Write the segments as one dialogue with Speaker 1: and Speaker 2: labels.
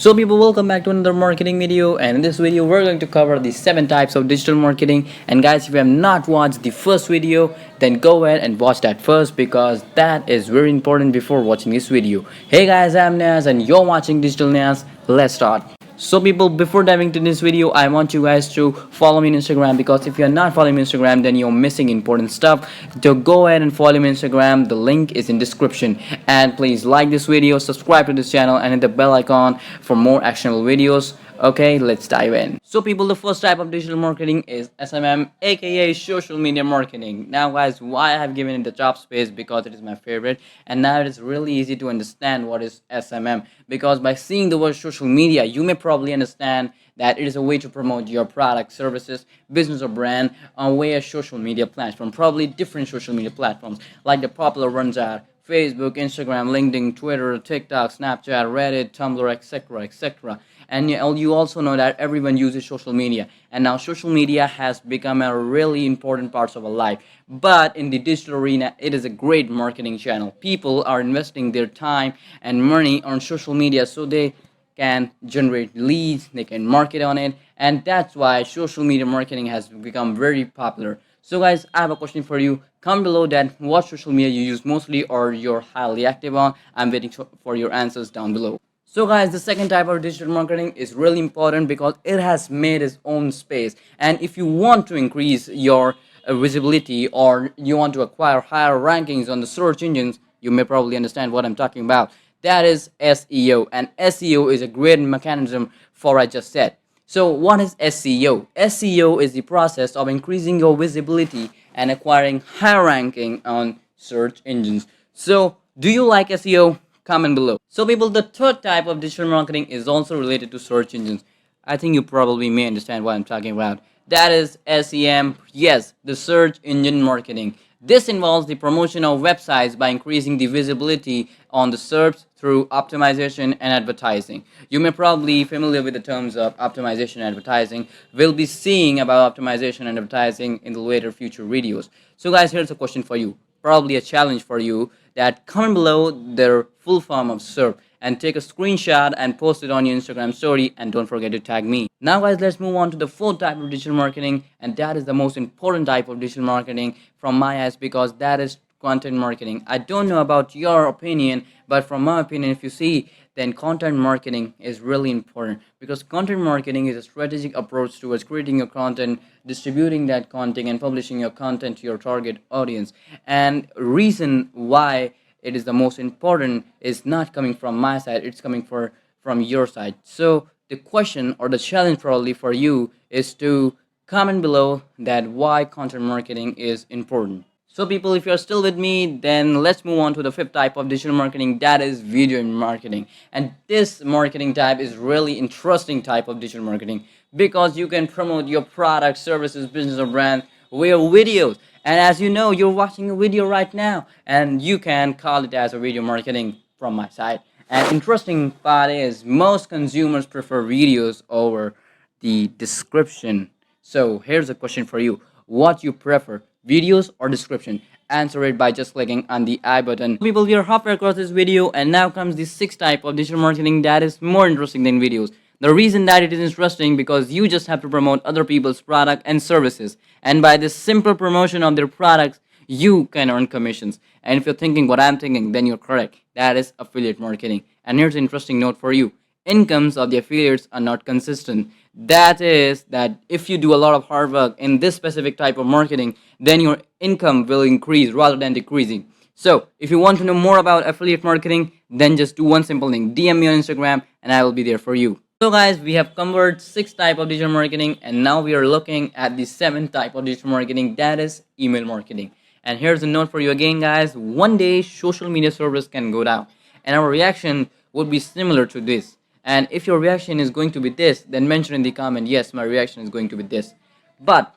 Speaker 1: So people, welcome back to another marketing video, and in this video we're going to cover the 7 types of digital marketing. And guys, if you have not watched the first video, then go ahead and watch that first, because that is very important before watching this video. Hey guys, I'm Niyaz and you're watching Digital Niyaz. Let's start. So people, before diving into this video, I want you guys to follow me on Instagram, because if you're not following me on Instagram, then you're missing important stuff. So go ahead and follow me on Instagram. The link is in description. And please like this video, subscribe to this channel, and hit the bell icon for more actionable videos. Okay, let's dive in. So people, the first type of digital marketing is SMM, aka social media marketing. Now guys, why I have given it the top space? Because it is my favorite, and now it is really easy to understand what is SMM, because by seeing the word social media, you may probably understand that it is a way to promote your product, services, business or brand on a social media platform, probably different social media platforms like the popular ones are Facebook, Instagram, LinkedIn, Twitter, TikTok, Snapchat, Reddit, Tumblr, etc., etc. And you also know that everyone uses social media, and now social media has become a really important part of our life. But in the digital arena, it is a great marketing channel. People are investing their time and money on social media so they can generate leads, they can market on it, and that's why social media marketing has become very popular. So guys, I have a question for you. Comment below that what social media you use mostly or you're highly active on. I'm waiting for your answers down below. So guys, the second type of digital marketing is really important because it has made its own space. And if you want to increase your visibility, or you want to acquire higher rankings on the search engines, you may probably understand what I'm talking about. That is SEO, and SEO is a great mechanism for what I just said. So what is SEO? SEO is the process of increasing your visibility and acquiring higher ranking on search engines. So do you like SEO? Comment below. So people, the third type of digital marketing is also related to search engines. I think you probably may understand what I'm talking about. That is SEM. Yes, the search engine marketing. This involves the promotion of websites by increasing the visibility on the search through optimization and advertising. You may probably be familiar with the terms of optimization and advertising. We'll be seeing about optimization and advertising in the later future videos. So guys, here's a question for you, probably a challenge for you, that comment below their full form of SERP and take a screenshot and post it on your Instagram story, and don't forget to tag me. Now guys, let's move on to the fourth type of digital marketing, and that is the most important type of digital marketing from my eyes, because that is content marketing. I don't know about your opinion, but from my opinion, if you see, then content marketing is really important, because content marketing is a strategic approach towards creating your content, distributing that content, and publishing your content to your target audience. And reason why it is the most important is not coming from my side, it's coming from your side. So the question or the challenge probably for you is to comment below that why content marketing is important. So people, if you're still with me, then let's move on to the fifth type of digital marketing, that is video marketing. And this marketing type is really interesting type of digital marketing, because you can promote your product, services, business or brand via videos. And as you know, you're watching a video right now, and you can call it as a video marketing from my side. And interesting part is most consumers prefer videos over the description. So here's a question for you. What you prefer, videos or description? Answer it by just clicking on the I button. People, we are halfway across this video, and now comes the sixth type of digital marketing that is more interesting than videos. The reason that it is interesting, because you just have to promote other people's product and services, and by this simple promotion of their products, you can earn commissions. And if you're thinking what I'm thinking, then you're correct. That is affiliate marketing. And here's an interesting note for you. Incomes of the affiliates are not consistent. That is that if you do a lot of hard work in this specific type of marketing, then your income will increase rather than decreasing. So if you want to know more about affiliate marketing, then just do one simple thing: DM me on Instagram and I will be there for you. So guys, we have covered 6 type of digital marketing, and now we are looking at the 7th type of digital marketing, that is email marketing. And here's a note for you again, guys. One day social media service can go down, and our reaction would be similar to this. And if your reaction is going to be this, then mention in the comment, yes, my reaction is going to be this. But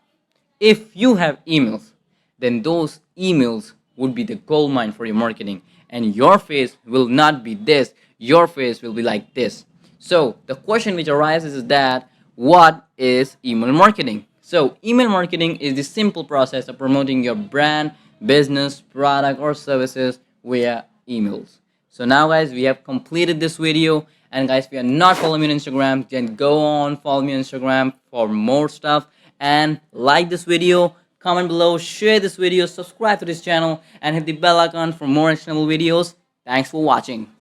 Speaker 1: if you have emails, then those emails would be the gold mine for your marketing, and your face will not be this, your face will be like this. So the question which arises is that what is email marketing? So email marketing is the simple process of promoting your brand, business, product or services via emails. So now guys, we have completed this video, And guys, if you are not following me on Instagram, then go on, follow me on Instagram for more stuff. And like this video, comment below, share this video, subscribe to this channel, and hit the bell icon for more actionable videos. Thanks for watching.